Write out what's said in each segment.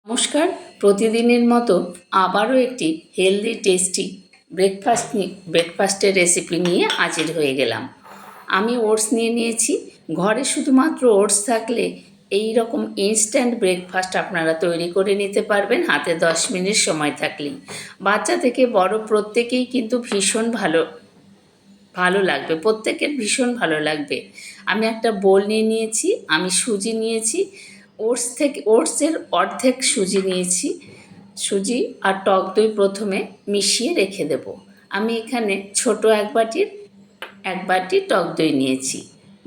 নমস্কার। প্রতিদিনের মতো আবারও একটি হেলদি টেস্টি ব্রেকফাস্টের রেসিপি নিয়ে হাজির হয়ে গেলাম। আমি ওটস নিয়ে নিয়েছি। ঘরে শুধুমাত্র ওটস থাকলে এই রকম ইনস্ট্যান্ট ব্রেকফাস্ট আপনারা তৈরি করে নিতে পারবেন হাতে 10 মিনিট সময় থাকলেই। বাচ্চা থেকে বড় প্রত্যেকেই কিন্তু ভীষণ ভালো ভালো লাগবে, প্রত্যেকের ভীষণ ভালো লাগবে। আমি একটা বোল নিয়ে নিয়েছি, আমি সুজি নিয়েছি, ওটসের অর্ধেক সুজি নিয়েছি। সুজি আর টক দই প্রথমে মিশিয়ে রেখে দেব। আমি এখানে ছোট এক বাটি টক দই নিয়েছি।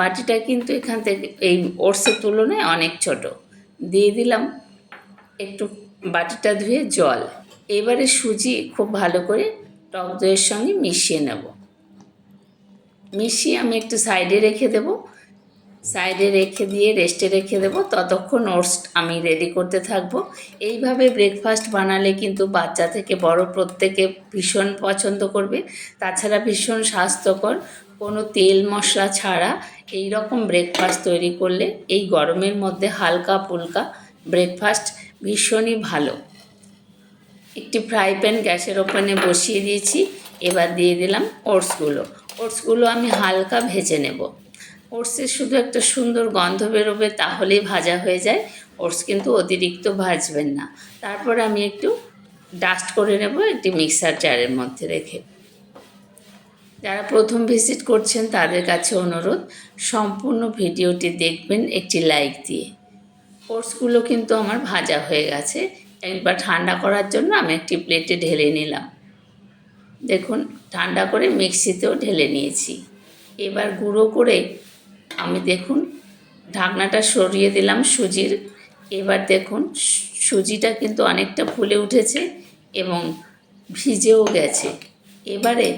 বাটিটা কিন্তু এখান থেকে এই ওটসের তুলনায় অনেক ছোট। দিয়ে দিলাম একটু বাটিটা ধুয়ে জল। এবারে সুজি খুব ভালো করে টক দইয়ের সঙ্গে মিশিয়ে নেব। মিশিয়ে আমি একটু সাইডে রেখে দেব। সাইডে রেখে দিয়ে রেস্টে রেখে দেব। ততক্ষণ ওটস আমি রেডি করতে থাকবো। এইভাবে ব্রেকফাস্ট বানালে কিন্তু বাচ্চা থেকে বড় প্রত্যেকে ভীষণ পছন্দ করবে। তাছাড়া ভীষণ স্বাস্থ্যকর, কোনো তেল মশলা ছাড়া এই রকম ব্রেকফাস্ট তৈরি করলে এই গরমের মধ্যে হালকা ফুলকা ব্রেকফাস্ট ভীষণই ভালো। একটি ফ্রাই প্যান গ্যাসের ওপেনে বসিয়ে দিয়েছি। এবার দিয়ে দিলাম ওটসগুলো আমি হালকা ভেজে নেব। ওটসের শুধু একটা সুন্দর গন্ধ বেরোবে, তাহলেই ভাজা হয়ে যায়। ওটস কিন্তু অতিরিক্ত ভাজবেন না। তারপর আমি একটু ডাস্ট করে নেব একটি মিক্সার জারের মধ্যে রেখে। যারা প্রথম ভিজিট করছেন তাদের কাছে অনুরোধ, সম্পূর্ণ ভিডিওটি দেখবেন একটি লাইক দিয়ে। ওটসগুলো কিন্তু আমার ভাজা হয়ে গেছে। একবার ঠান্ডা করার জন্য আমি একটি প্লেটে ঢেলে নিলাম। দেখুন, ঠান্ডা করে মিক্সিতেও ঢেলে নিয়েছি। এবার গুঁড়ো করে আমি দেখুন ঢাকনাটা সরিয়ে দিলাম সুজির। এবার দেখুন সুজিটা কিন্তু অনেকটা ফুলে উঠেছে এবং ভিজেও গেছে। এবারে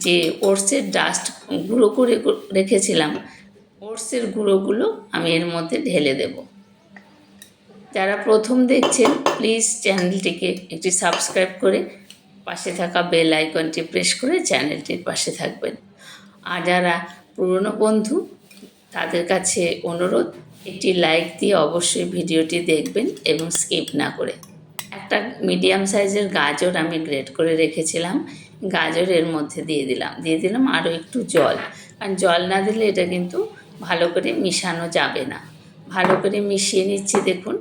যে ওটসের ডাস্ট গুঁড়ো করে রেখেছিলাম, ওটসের গুঁড়োগুলো আমি এর মধ্যে ঢেলে দেব। যারা প্রথম দেখছেন প্লিজ চ্যানেলটিকে একটি সাবস্ক্রাইব করে পাশে থাকা বেল আইকনটি প্রেস করে চ্যানেলটির পাশে থাকবেন। আর যারা পুরনো বন্ধু তাদের কাছে অনুরোধ, একটি লাইক দিয়ে অবশ্যই ভিডিওটি দেখবেন এবং স্কিপ না করে। একটা মিডিয়াম সাইজের গাজর আমি গ্রেট করে রেখেছিলাম, গাজরের মধ্যে দিয়ে দিলাম আরও একটু জল। কারণ জল না দিলে এটা কিন্তু ভালো করে মিশানো যাবে না। ভালো করে মিশিয়ে নিচ্ছি। দেখুন,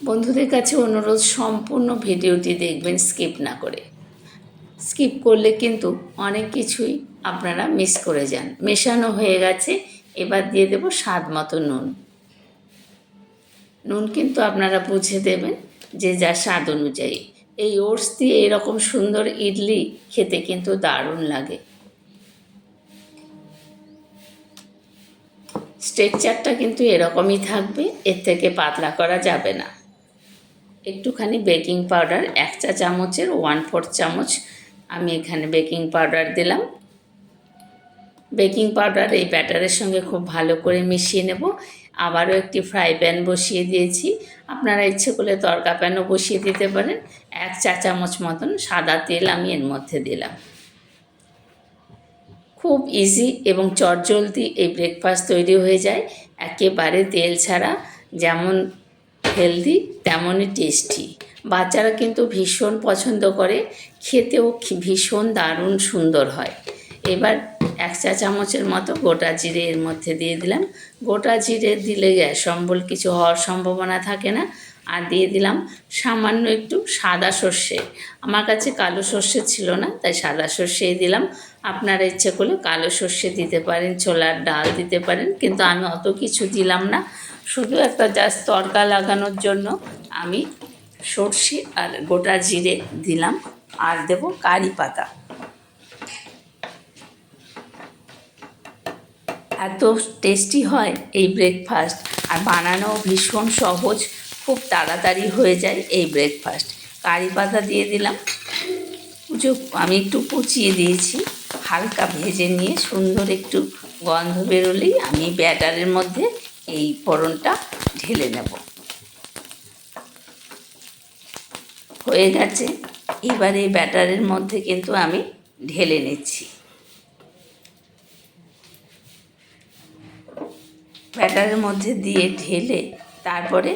বন্ধুদের কাছে অনুরোধ, সম্পূর্ণ ভিডিওটি দেখবেন স্কিপ না করে। স্কিপ করলে কিন্তু অনেক কিছুই আপনারা মিস করে যান। মেশানো হয়ে গেছে। এবার দিয়ে দেব স্বাদ মতো নুন। নুন কিন্তু আপনারা বুঝে দেবেন যে যা স্বাদ অনুযায়ী। এই ওটস দিয়ে এরকম সুন্দর ইডলি খেতে কিন্তু দারুণ লাগে। স্ট্রেকচারটা কিন্তু এরকমই থাকবে, এর থেকে পাতলা করা যাবে না। একটুখানি বেকিং পাউডার, 1 চা চামচের 1/4 চামচ আমি এখানে বেকিং পাউডার দিলাম। বেকিং পাউডার এই ব্যাটারের সঙ্গে খুব ভালো করে মিশিয়ে নেব। আবারও একটি ফ্রাই প্যান বসিয়ে দিয়েছি। আপনারা ইচ্ছে করলে তড়কা প্যানও বসিয়ে দিতে পারেন। 1 চা চামচ মতন সাদা তেল আমি এর মধ্যে দিলাম। খুব ইজি এবং চটজলদি এই ব্রেকফাস্ট তৈরি হয়ে যায়, একেবারে তেল ছাড়া। যেমন হেলদি তেমনই টেস্টি। বাচ্চারা কিন্তু ভীষণ পছন্দ করে, খেতেও ভীষণ দারুণ সুন্দর হয়। এবার 1 চা চামচের মতো গোটা জিরে এর মধ্যে দিয়ে দিলাম। গোটা জিরে দিলে গ্যাস অম্বল কিছু হওয়ার সম্ভাবনা থাকে না। আর দিয়ে দিলাম সামান্য একটু সাদা সর্ষে। আমার কাছে কালো সর্ষে ছিল না, তাই সাদা সর্ষেই দিলাম। আপনারা ইচ্ছে করলে কালো সর্ষে দিতে পারেন, ছোলার ডাল দিতে পারেন, কিন্তু আমি অত কিছু দিলাম না। শুধু একটা জাস্ট তড়কা লাগানোর জন্য আমি সর্ষে আর গোটা জিরে দিলাম। আর দেব কারি পাতা। এত টেস্টি হয় এই ব্রেকফাস্ট, আর বানানো ভীষণ সহজ, খুব তাড়াতাড়ি হয়ে যায় এই ব্রেকফাস্ট। কারি পাতা দিয়ে দিলাম। আমি একটু কুচিয়ে দিয়েছি। হালকা ভেজে নিয়ে সুন্দর একটু গন্ধ বেরোলেই আমি ব্যাটারের মধ্যে এই ফোড়নটা ঢেলে নেব। হয়ে গেছে। এবার এই ব্যাটারের মধ্যে কিন্তু আমি ঢেলে নিচ্ছি। ব্যাটারের মধ্যে দিয়ে ঢেলে তারপরে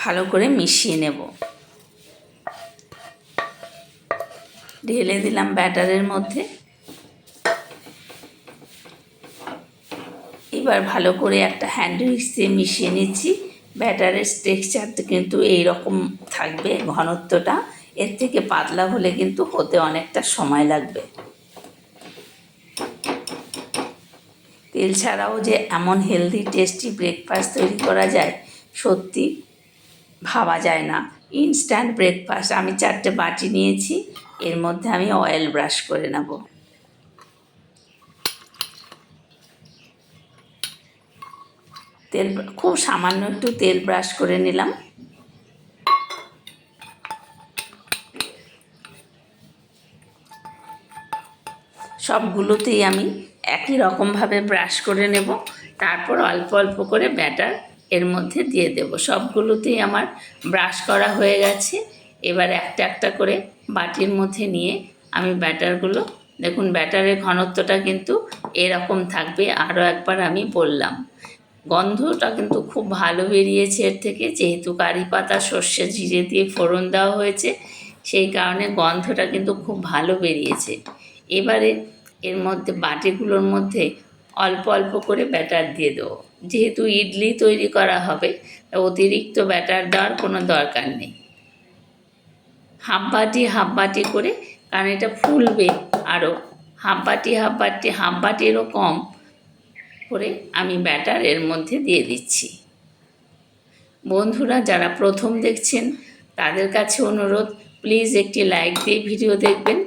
ভালো করে মিশিয়ে নেব। ঢেলে দিলাম ব্যাটারের মধ্যে। এবার ভালো করে একটা হ্যান্ড উইক্স দিয়ে মিশিয়ে নিচ্ছি। ব্যাটারের টেক্সচারটা কিন্তু এইরকম থাকবে, ঘনত্বটা। এর থেকে পাতলা হলে কিন্তু হতে অনেকটা সময় লাগবে। তেল ছাড়াও যে এমন হেলদি টেস্টি ব্রেকফাস্ট তৈরি করা যায়, সত্যি ভাবা যায় না। Instant breakfast. আমি 4টে বাটি নিয়েছি, এর মধ্যে আমি অয়েল ব্রাশ করে নেব। তেল খুব সামান্য একটু তেল ব্রাশ করে নিলাম। সবগুলোতেই আমি একই রকমভাবে ব্রাশ করে নেব। তারপর অল্প অল্প করে ব্যাটার এর মধ্যে দিয়ে দেব। সবগুলোতেই আমার ব্রাশ করা হয়ে গেছে। এবার একটা একটা করে বাটির মধ্যে নিয়ে আমি ব্যাটারগুলো, দেখুন ব্যাটারের ঘনত্বটা কিন্তু এরকম থাকবে। আরও একবার আমি বললাম, গন্ধটা কিন্তু খুব ভালো বেরিয়েছে এর থেকে, যেহেতু কারি পাতা সর্ষে জিরে দিয়ে ফোড়ন দেওয়া হয়েছে, সেই কারণে গন্ধটা কিন্তু খুব ভালো বেরিয়েছে। এবারে এর মধ্যে বাটিগুলোর মধ্যে অল্প অল্প করে ব্যাটার দিয়ে দেবো। যেহেতু ইডলি তৈরি করা হবে, অতিরিক্ত ব্যাটার দেওয়ার কোনো দরকার নেই। হাফ বাটি করে, কারণ এটা ফুলবে আরও। হাফ বাটিরও কম করে আমি ব্যাটার এর মধ্যে দিয়ে দিচ্ছি। বন্ধুরা যারা প্রথম দেখছেন তাদের কাছে অনুরোধ, প্লিজ একটি লাইক দিয়ে ভিডিও দেখবেন।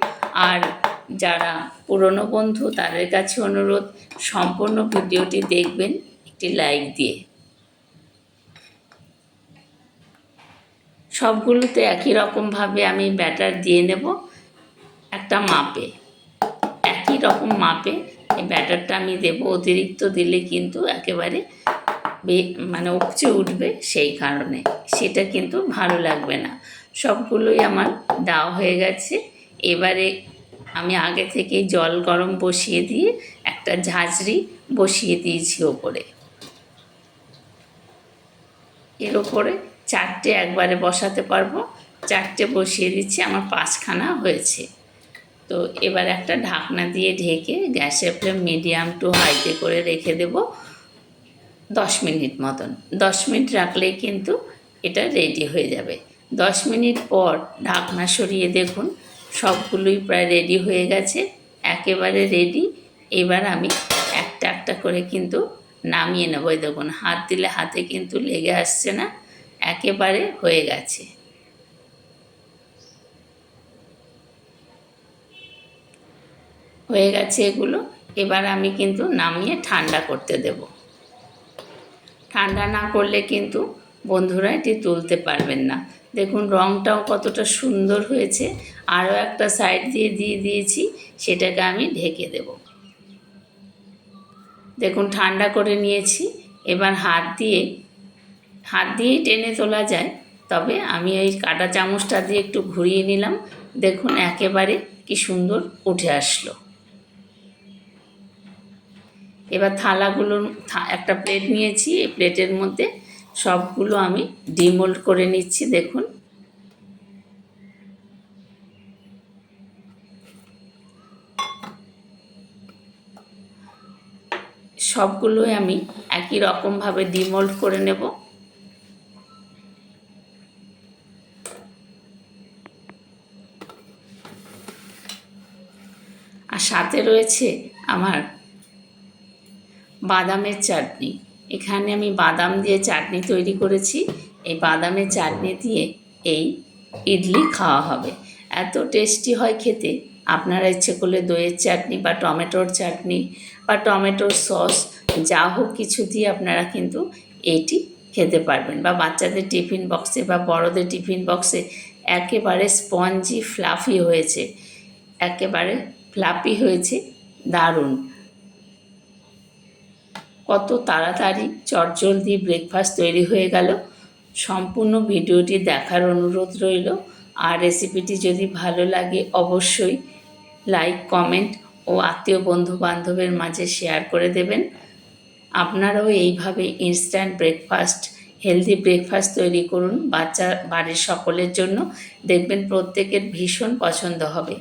আর যারা পুরনো বন্ধু তাদের কাছে অনুরোধ, সম্পূর্ণ ভিডিওটি দেখবেন একটি লাইক দিয়ে। সবগুলোতে একই রকমভাবে আমি ব্যাটার দিয়ে নেব, একটা মাপে, একই রকম মাপে এই ব্যাটারটা আমি দেবো। অতিরিক্ত দিলে কিন্তু একেবারে মানে উপচে উঠবে, সেই কারণে সেটা কিন্তু ভালো লাগবে না। সবগুলোই আমার দেওয়া হয়ে গেছে। এবারে আমি আগে থেকেই জল গরম বসিয়ে দিয়ে একটা ঝাঁঝরি বসিয়ে দিয়েছি ওপরে। এর ওপরে 4টে একবারে বসাতে পারবো। 4টে বসিয়ে দিচ্ছি, আমার 5খানা হয়েছে। তো এবার একটা ঢাকনা দিয়ে ঢেকে গ্যাসের ফ্লেম মিডিয়াম টু হাইতে করে রেখে দেব 10 মিনিট মতন। 10 মিনিট রাখলেই কিন্তু এটা রেডি হয়ে যাবে। 10 মিনিট পর ঢাকনা সরিয়ে দেখুন সবগুলোই প্রায় রেডি হয়ে গেছে, একেবারে রেডি। এবার আমি একটা একটা করে কিন্তু নামিয়ে নেব। দেখুন হাত দিলে হাতে কিন্তু লেগে আসছে না, একেবারে হয়ে গেছে। হয়ে গেছে এগুলো। এবার আমি কিন্তু নামিয়ে ঠান্ডা করতে দেব। ঠান্ডা না করলে কিন্তু বন্ধুরা এটি তুলতে পারবেন না। দেখুন রঙটাও কতটা সুন্দর হয়েছে। আরও একটা সাইড দিয়ে দিয়েছি, সেটাকে আমি ঢেকে দেব। দেখুন ঠান্ডা করে নিয়েছি। এবার হাত দিয়েই টেনে তোলা যায়, তবে আমি ওই কাঁটা চামচটা দিয়ে একটু ঘুরিয়ে নিলাম। দেখুন একেবারে কি সুন্দর উঠে আসলো। এবার থালাগুলোর একটা প্লেট নিয়েছি, এই প্লেটের মধ্যে সবগুলো আমি ডিমোল্ড করে নিচ্ছি। দেখুন সবগুলোই আমি একই রকমভাবে ডিমোল্ড করে নেব। আর সাথে রয়েছে আমার বাদামের চাটনি। এখানে আমি বাদাম দিয়ে চাটনি তৈরি করেছি। এই বাদামের চাটনি দিয়ে এই ইডলি খাওয়া হবে, এত টেস্টি হয় খেতে। আপনারা ইচ্ছে করলে দইয়ের চাটনি বা টমেটোর চাটনি বা টমেটোর সস, যা হোক কিছু দিয়ে আপনারা কিন্তু এইটি খেতে পারবেন। বা বাচ্চাদের টিফিন বক্সে বা বড়দের টিফিন বক্সে একেবারে স্পঞ্জি ফ্লাফি হয়েছে, একেবারে ফ্লাফি হয়েছে, দারুণ। কত তাড়াতাড়ি চটজলদি ব্রেকফাস্ট তৈরি হয়ে গেল। সম্পূর্ণ ভিডিওটি দেখার অনুরোধ রইল। আর রেসিপিটি যদি ভালো লাগে অবশ্যই লাইক, কমেন্ট ও আত্মীয় বন্ধু বান্ধবের মাঝে শেয়ার করে দেবেন। আপনারাও এইভাবে ইনস্ট্যান্ট ব্রেকফাস্ট হেলদি ব্রেকফাস্ট তৈরি করুন বাড়ির সকলের জন্য, দেখবেন প্রত্যেকের ভীষণ পছন্দ হবে।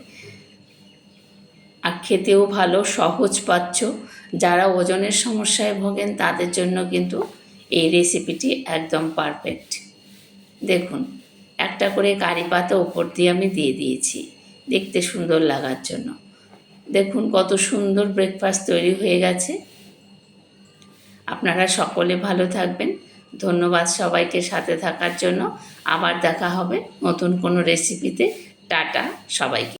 আর খেতেও ভালো, সহজপাচ্য। যারা ওজনের সমস্যায় ভোগেন তাদের জন্য কিন্তু এই রেসিপিটি একদম পারফেক্ট। দেখুন, একটা করে কারি পাতা উপর দিয়ে আমি দিয়ে দিয়েছি দেখতে সুন্দর লাগার জন্য। দেখুন কত সুন্দর ব্রেকফাস্ট তৈরি হয়ে গেছে। আপনারা সকলে ভালো থাকবেন। ধন্যবাদ সবাইকে সাথে থাকার জন্য। আবার দেখা হবে নতুন কোনো রেসিপিতে। টাটা সবাইকে।